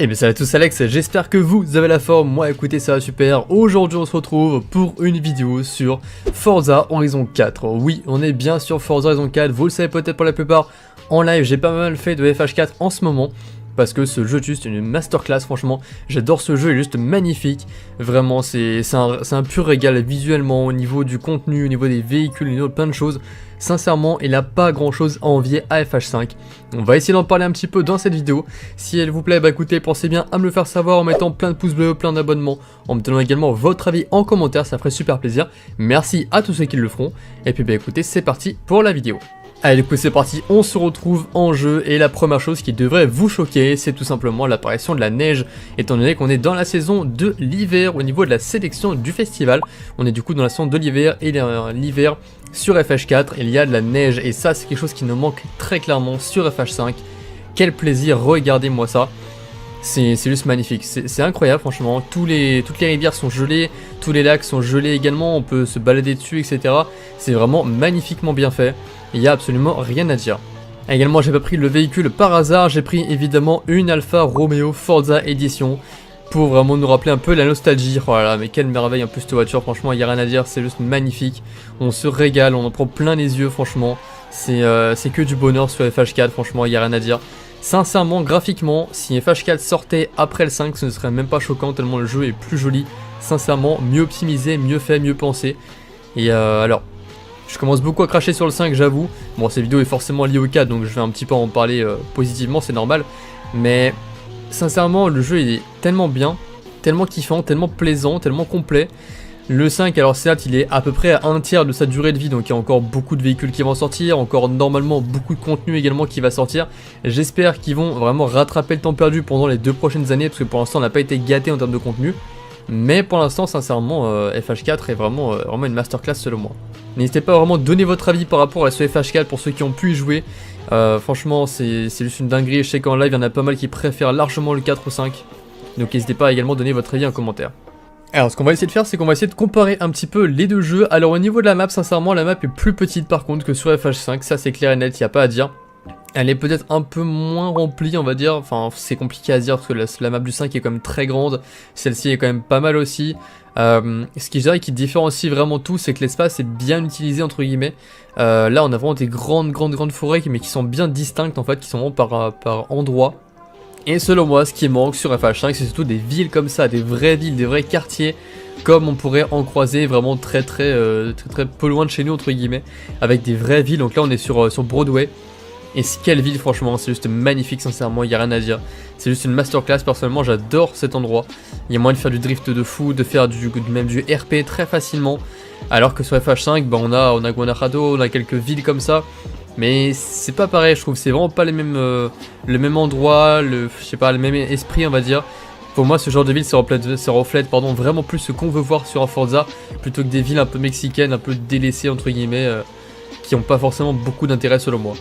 Eh bien salut à tous, Alex, j'espère que vous avez la forme. Moi écoutez, ça va super. Aujourd'hui on se retrouve pour une vidéo sur Forza Horizon 4. Oui, on est bien sur Forza Horizon 4, vous le savez peut-être pour la plupart. En live j'ai pas mal fait de FH4 en ce moment, parce que ce jeu est juste une masterclass, franchement. J'adore ce jeu, il est juste magnifique. Vraiment, c'est un pur régal visuellement, au niveau du contenu, au niveau des véhicules, au niveau de plein de choses. Sincèrement, il n'a pas grand chose à envier à FH5. On va essayer d'en parler un petit peu dans cette vidéo. Si elle vous plaît, bah écoutez, pensez bien à me le faire savoir en mettant plein de pouces bleus, plein d'abonnements, en me donnant également votre avis en commentaire, ça ferait super plaisir. Merci à tous ceux qui le feront. Et puis bah écoutez, c'est parti pour la vidéo. Allez, du coup c'est parti, on se retrouve en jeu et la première chose qui devrait vous choquer, c'est tout simplement l'apparition de la neige, étant donné qu'on est dans la saison de l'hiver au niveau de la sélection du festival. On est du coup dans la saison de l'hiver et l'hiver sur FH4, il y a de la neige et ça c'est quelque chose qui nous manque très clairement sur FH5. Quel plaisir, regardez-moi ça. C'est juste magnifique, c'est incroyable franchement, toutes les rivières sont gelées, tous les lacs sont gelés également, on peut se balader dessus etc. C'est vraiment magnifiquement bien fait, il n'y a absolument rien à dire. Également j'ai pas pris le véhicule par hasard, j'ai pris évidemment une Alfa Romeo Forza Edition pour vraiment nous rappeler un peu la nostalgie. Oh là là, mais quelle merveille en plus cette voiture, franchement il n'y a rien à dire, c'est juste magnifique, on se régale, on en prend plein les yeux franchement, c'est que du bonheur sur FH4, franchement il n'y a rien à dire. Sincèrement, graphiquement, si FH4 sortait après le 5, ce ne serait même pas choquant tellement le jeu est plus joli. Sincèrement, mieux optimisé, mieux fait, mieux pensé. Et alors, je commence beaucoup à cracher sur le 5, j'avoue. Bon, cette vidéo est forcément liée au 4, donc je vais un petit peu en parler positivement, c'est normal. Mais sincèrement, le jeu est tellement bien, tellement kiffant, tellement plaisant, tellement complet. Le 5, alors certes, il est à peu près à un tiers de sa durée de vie, donc il y a encore beaucoup de véhicules qui vont sortir, encore normalement beaucoup de contenu également qui va sortir. J'espère qu'ils vont vraiment rattraper le temps perdu pendant les 2 prochaines années, parce que pour l'instant on n'a pas été gâté en termes de contenu. Mais pour l'instant, sincèrement, FH4 est vraiment une masterclass selon moi. N'hésitez pas à vraiment donner votre avis par rapport à ce FH4 pour ceux qui ont pu y jouer. Franchement, c'est juste une dinguerie, je sais qu'en live, il y en a pas mal qui préfèrent largement le 4 ou 5. Donc n'hésitez pas à également donner votre avis en commentaire. Alors ce qu'on va essayer de faire, c'est qu'on va essayer de comparer un petit peu les deux jeux. Alors au niveau de la map, sincèrement la map est plus petite par contre que sur FH5, ça c'est clair et net, il n'y a pas à dire. Elle est peut-être un peu moins remplie on va dire, enfin c'est compliqué à dire parce que la map du 5 est quand même très grande, celle-ci est quand même pas mal aussi. Ce qui je dirais qui différencie vraiment tout, c'est que l'espace est bien utilisé entre guillemets. Là on a vraiment des grandes forêts mais qui sont bien distinctes en fait, qui sont vraiment par endroits. Et selon moi, ce qui manque sur FH5, c'est surtout des villes comme ça, des vraies villes, des vrais quartiers, comme on pourrait en croiser vraiment très peu loin de chez nous, entre guillemets, avec des vraies villes. Donc là, on est sur Broadway. Et quelle ville, franchement, c'est juste magnifique, sincèrement, il n'y a rien à dire. C'est juste une masterclass, personnellement, j'adore cet endroit. Il y a moyen de faire du drift de fou, de faire même du RP très facilement. Alors que sur FH5, bah, on a Guanajuato, on a quelques villes comme ça. Mais c'est pas pareil, je trouve que c'est vraiment pas le même endroit, je sais pas, le même esprit on va dire. Pour moi ce genre de ville ça reflète vraiment plus ce qu'on veut voir sur un Forza, plutôt que des villes un peu mexicaines, un peu délaissées entre guillemets, qui ont pas forcément beaucoup d'intérêt selon moi.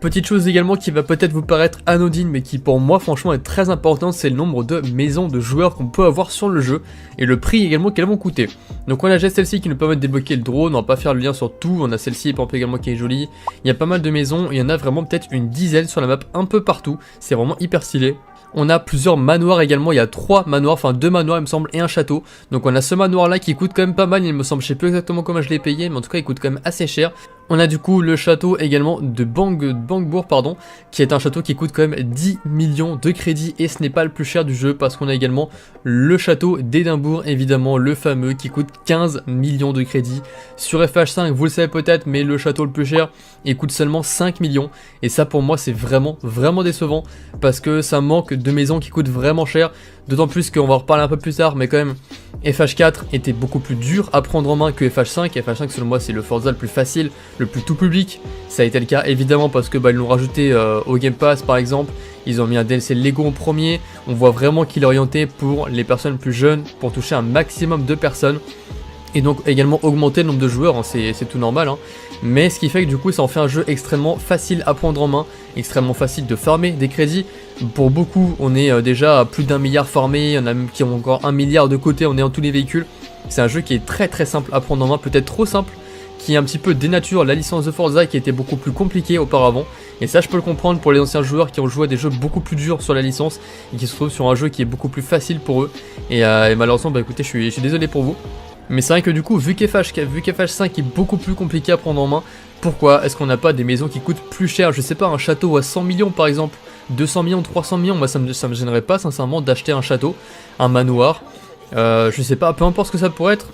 Petite chose également qui va peut-être vous paraître anodine mais qui pour moi franchement est très importante, c'est le nombre de maisons de joueurs qu'on peut avoir sur le jeu et le prix également qu'elles vont coûter. Donc on a déjà celle-ci qui nous permet de débloquer le drone, on va pas faire le lien sur tout, on a celle-ci par exemple également qui est jolie. Il y a pas mal de maisons, il y en a vraiment peut-être une dizaine sur la map un peu partout, c'est vraiment hyper stylé. On a plusieurs manoirs également, il y a 3 manoirs, enfin 2 manoirs il me semble et un château. Donc on a ce manoir là qui coûte quand même pas mal, il me semble, je sais plus exactement comment je l'ai payé, mais en tout cas il coûte quand même assez cher. On a du coup le château également de Bangbourg, pardon, qui est un château qui coûte quand même 10 millions de crédits et ce n'est pas le plus cher du jeu parce qu'on a également le château d'Édimbourg, évidemment le fameux qui coûte 15 millions de crédits. Sur FH5 vous le savez peut-être mais le château le plus cher il coûte seulement 5 millions et ça pour moi c'est vraiment décevant parce que ça manque de maisons qui coûtent vraiment cher. D'autant plus qu'on va en reparler un peu plus tard mais quand même FH4 était beaucoup plus dur à prendre en main que FH5. FH5 selon moi c'est le Forza le plus facile, le plus tout public. Ça a été le cas évidemment parce que ils l'ont rajouté au Game Pass par exemple. Ils ont mis un DLC Lego en premier. On voit vraiment qu'il est orienté pour les personnes plus jeunes, pour toucher un maximum de personnes. Et donc également augmenter le nombre de joueurs, hein, c'est tout normal. Hein. Mais ce qui fait que du coup ça en fait un jeu extrêmement facile à prendre en main, extrêmement facile de farmer des crédits. Pour beaucoup on est déjà à plus d'1 milliard farmé, il y en a même qui ont encore 1 milliard de côté, on est en tous les véhicules. C'est un jeu qui est très simple à prendre en main, peut-être trop simple. qui un petit peu dénature la licence de Forza qui était beaucoup plus compliquée auparavant. Et ça je peux le comprendre pour les anciens joueurs qui ont joué à des jeux beaucoup plus durs sur la licence et qui se retrouvent sur un jeu qui est beaucoup plus facile pour eux. Et malheureusement bah écoutez je suis désolé pour vous. Mais c'est vrai que du coup vu qu'FH5 est beaucoup plus compliqué à prendre en main, pourquoi est-ce qu'on n'a pas des maisons qui coûtent plus cher? Je sais pas, un château à 100 millions par exemple, 200 millions, 300 millions, moi ça me gênerait pas sincèrement d'acheter un château, un manoir, je sais pas, peu importe ce que ça pourrait être.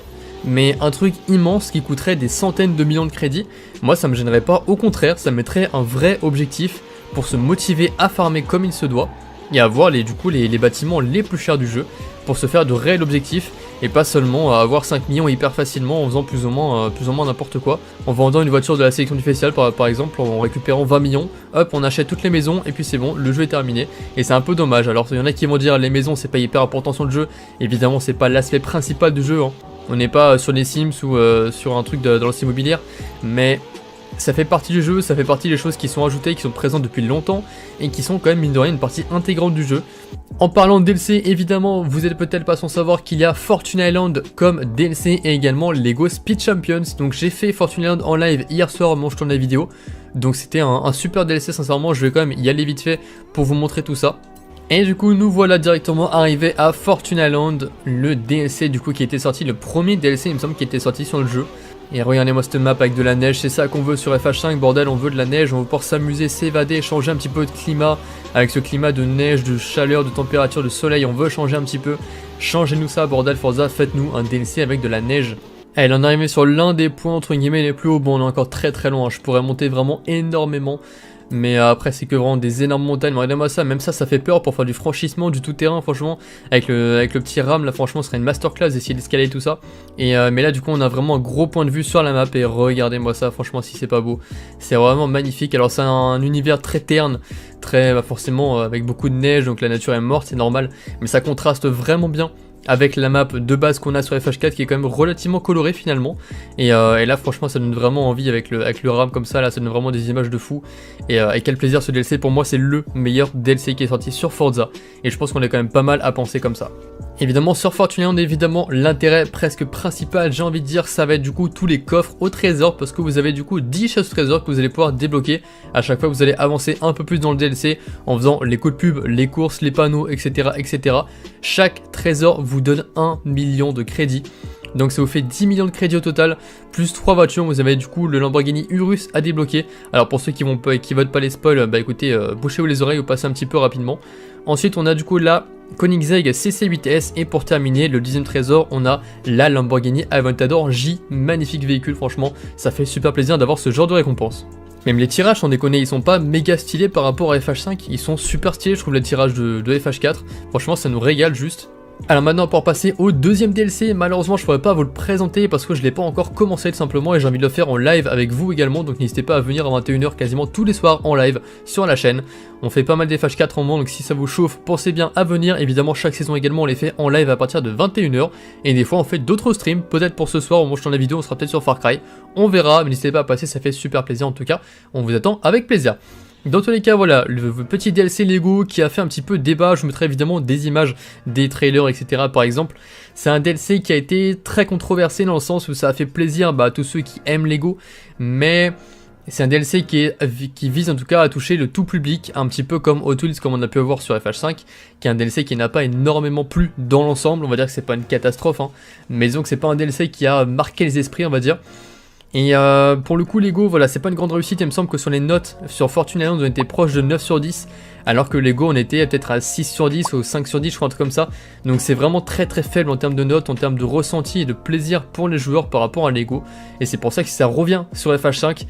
Mais un truc immense qui coûterait des centaines de millions de crédits, moi ça me gênerait pas, au contraire, ça mettrait un vrai objectif pour se motiver à farmer comme il se doit et à avoir du coup les bâtiments les plus chers du jeu pour se faire de réels objectifs et pas seulement avoir 5 millions hyper facilement en faisant plus ou moins n'importe quoi, en vendant une voiture de la sélection du festival par exemple, en récupérant 20 millions, hop on achète toutes les maisons et puis c'est bon, le jeu est terminé et c'est un peu dommage. Alors il y en a qui vont dire les maisons c'est pas hyper important sur le jeu, évidemment c'est pas l'aspect principal du jeu, hein. On n'est pas sur les Sims ou sur un truc dans l'immobilière, mais ça fait partie du jeu, ça fait partie des choses qui sont ajoutées, qui sont présentes depuis longtemps et qui sont quand même mine de rien une partie intégrante du jeu. En parlant de DLC, évidemment, vous êtes peut-être pas sans savoir qu'il y a Fortune Island comme DLC et également Lego Speed Champions. Donc j'ai fait Fortune Island en live hier soir, je tourne la vidéo. Donc c'était un super DLC, sincèrement, je vais quand même y aller vite fait pour vous montrer tout ça. Et du coup nous voilà directement arrivés à Fortune Island, le DLC du coup qui était sorti, le premier DLC il me semble qui était sorti sur le jeu. Et regardez-moi cette map avec de la neige, c'est ça qu'on veut sur FH5, bordel, on veut de la neige, on veut pouvoir s'amuser, s'évader, changer un petit peu de climat, avec ce climat de neige, de chaleur, de température, de soleil, on veut changer un petit peu. Changez-nous ça bordel Forza, faites-nous un DLC avec de la neige. Elle en est arrivée sur l'un des points entre guillemets les plus hauts, bon on est encore très loin, je pourrais monter vraiment énormément. Mais après c'est que vraiment des énormes montagnes, regardez-moi ça, même ça fait peur pour faire du franchissement, du tout terrain franchement, avec le petit ram là franchement ce serait une masterclass d'essayer d'escalader tout ça. Et mais là du coup on a vraiment un gros point de vue sur la map et regardez-moi ça, franchement si c'est pas beau, c'est vraiment magnifique. Alors c'est un univers très terne, très forcément avec beaucoup de neige donc la nature est morte, c'est normal, mais ça contraste vraiment bien avec la map de base qu'on a sur FH4 qui est quand même relativement colorée finalement et là franchement ça donne vraiment envie avec le RAM comme ça, là ça donne vraiment des images de fou et quel plaisir ce DLC, pour moi c'est le meilleur DLC qui est sorti sur Forza et je pense qu'on est quand même pas mal à penser comme ça. Évidemment sur Fortune Island, évidemment l'intérêt presque principal j'ai envie de dire ça va être du coup tous les coffres au trésor parce que vous avez du coup 10 chasses au trésor que vous allez pouvoir débloquer à chaque fois que vous allez avancer un peu plus dans le DLC en faisant les coups de pub, les courses, les panneaux etc. Chaque trésor vous donne 1 million de crédits. Donc ça vous fait 10 millions de crédits au total, plus 3 voitures, vous avez du coup le Lamborghini Urus à débloquer. Alors pour ceux qui veulent pas les spoils, bah écoutez, bouchez-vous les oreilles ou passez un petit peu rapidement. Ensuite on a du coup la Koenigsegg CC8S et pour terminer le 10e trésor on a la Lamborghini Aventador J, magnifique véhicule franchement, ça fait super plaisir d'avoir ce genre de récompense. Même les tirages, sans déconner, ils sont pas méga stylés par rapport à FH5, ils sont super stylés je trouve les tirages de FH4, franchement ça nous régale juste. Alors maintenant pour passer au deuxième DLC, malheureusement je pourrais pas vous le présenter parce que je l'ai pas encore commencé tout simplement et j'ai envie de le faire en live avec vous également, donc n'hésitez pas à venir à 21 h quasiment tous les soirs en live sur la chaîne. On fait pas mal d'FH4 en moment donc si ça vous chauffe pensez bien à venir, évidemment chaque saison également on les fait en live à partir de 21 h et des fois on fait d'autres streams, peut-être pour ce soir au moment où je tourne la vidéo on sera peut-être sur Far Cry, on verra, mais n'hésitez pas à passer, ça fait super plaisir en tout cas, on vous attend avec plaisir. Dans tous les cas, voilà, le petit DLC Lego qui a fait un petit peu débat, je vous mettrai évidemment des images, des trailers, etc. par exemple. C'est un DLC qui a été très controversé dans le sens où ça a fait plaisir à tous ceux qui aiment Lego, mais c'est un DLC qui vise en tout cas à toucher le tout public, un petit peu comme Hot Wheels comme on a pu voir sur FH5, qui est un DLC qui n'a pas énormément plu dans l'ensemble, on va dire que c'est pas une catastrophe, hein, mais disons que c'est pas un DLC qui a marqué les esprits on va dire. Et pour le coup Lego, voilà, c'est pas une grande réussite, il me semble que sur les notes sur Fortune Island on était proche de 9 sur 10, alors que Lego on était peut-être à 6 sur 10 ou 5 sur 10 je crois, un truc comme ça. Donc c'est vraiment très faible en termes de notes, en termes de ressenti et de plaisir pour les joueurs par rapport à Lego. Et c'est pour ça que si ça revient sur FH5,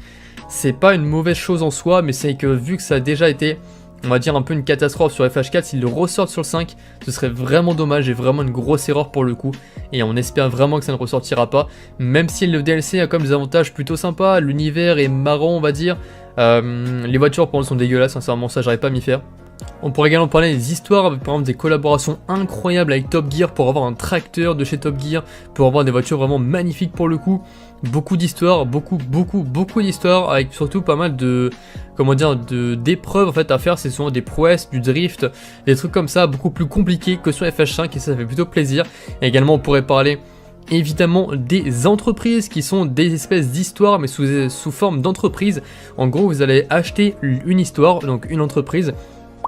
c'est pas une mauvaise chose en soi, mais c'est que vu que ça a déjà été, on va dire un peu une catastrophe sur FH4, s'ils le ressortent sur le 5, ce serait vraiment dommage et vraiment une grosse erreur pour le coup. Et on espère vraiment que ça ne ressortira pas, même si le DLC a comme des avantages plutôt sympas, l'univers est marrant on va dire. Les voitures pour moi sont dégueulasses, sincèrement ça j'arrive pas à m'y faire. On pourrait également parler des histoires, avec par exemple des collaborations incroyables avec Top Gear pour avoir un tracteur de chez Top Gear, pour avoir des voitures vraiment magnifiques pour le coup. Beaucoup d'histoires, beaucoup d'histoires, avec surtout pas mal de, comment dire, d'épreuves en fait à faire. C'est souvent des prouesses, du drift, des trucs comme ça, beaucoup plus compliqués que sur FH5 et ça fait plutôt plaisir. Et également on pourrait parler évidemment des entreprises qui sont des espèces d'histoires mais sous forme d'entreprise. En gros vous allez acheter une histoire, donc une entreprise,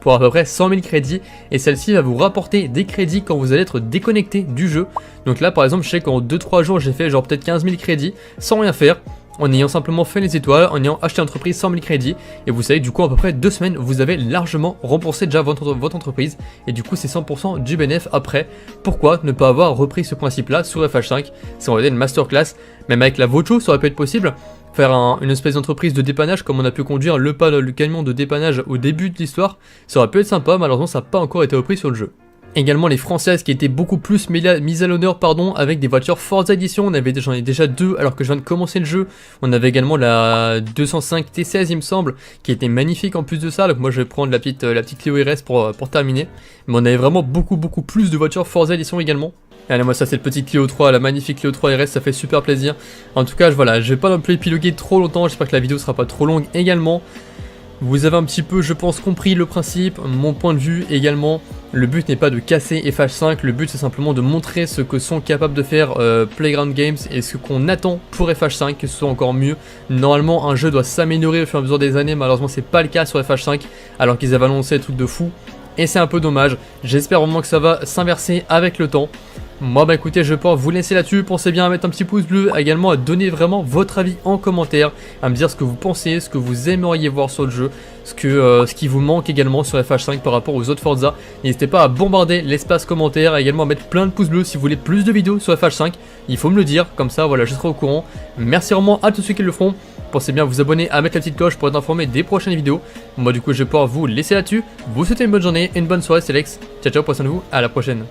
pour à peu près 100 000 crédits et celle-ci va vous rapporter des crédits quand vous allez être déconnecté du jeu. Donc là par exemple je sais qu'en 2-3 jours j'ai fait genre peut-être 15 000 crédits sans rien faire, en ayant simplement fait les étoiles, en ayant acheté l'entreprise 100 000 crédits, et vous savez du coup à peu près 2 semaines vous avez largement remboursé déjà votre entreprise, et du coup c'est 100% du bénéfice après. Pourquoi ne pas avoir repris ce principe là sur FH5? C'est en réalité une masterclass, même avec la Vocho ça aurait pu être possible. Faire une espèce d'entreprise de dépannage comme on a pu conduire le camion de dépannage au début de l'histoire, ça aurait pu être sympa, malheureusement ça n'a pas encore été repris sur le jeu. Également les françaises qui étaient beaucoup plus mises à l'honneur avec des voitures Forza Edition, j'en ai déjà 2 alors que je viens de commencer le jeu. On avait également la 205 T16 il me semble, qui était magnifique en plus de ça, donc moi je vais prendre la petite Clio RS pour terminer. Mais on avait vraiment beaucoup plus de voitures Forza Edition également. Allez, moi ça c'est le petit Clio 3, la magnifique Clio 3 RS, ça fait super plaisir. En tout cas voilà, je vais pas non plus épiloguer trop longtemps, j'espère que la vidéo sera pas trop longue également. Vous avez un petit peu, je pense, compris le principe, mon point de vue également. Le but n'est pas de casser FH5, le but c'est simplement de montrer ce que sont capables de faire Playground Games et ce qu'on attend pour FH5, que ce soit encore mieux. Normalement un jeu doit s'améliorer au fur et à mesure des années, malheureusement c'est pas le cas sur FH5 alors qu'ils avaient annoncé des trucs de fou. Et c'est un peu dommage, j'espère vraiment que ça va s'inverser avec le temps. Moi bah écoutez, je vais pouvoir vous laisser là-dessus, pensez bien à mettre un petit pouce bleu, également à donner vraiment votre avis en commentaire, à me dire ce que vous pensez, ce que vous aimeriez voir sur le jeu, ce qui vous manque également sur FH5 par rapport aux autres Forza. N'hésitez pas à bombarder l'espace commentaire, également à mettre plein de pouces bleus si vous voulez plus de vidéos sur FH5, il faut me le dire, comme ça voilà je serai au courant. Merci vraiment à tous ceux qui le feront, pensez bien à vous abonner, à mettre la petite cloche pour être informé des prochaines vidéos. Moi du coup je vais pouvoir vous laisser là-dessus, vous souhaitez une bonne journée, une bonne soirée, c'est Lex, ciao ciao, prenez soin de vous, à la prochaine.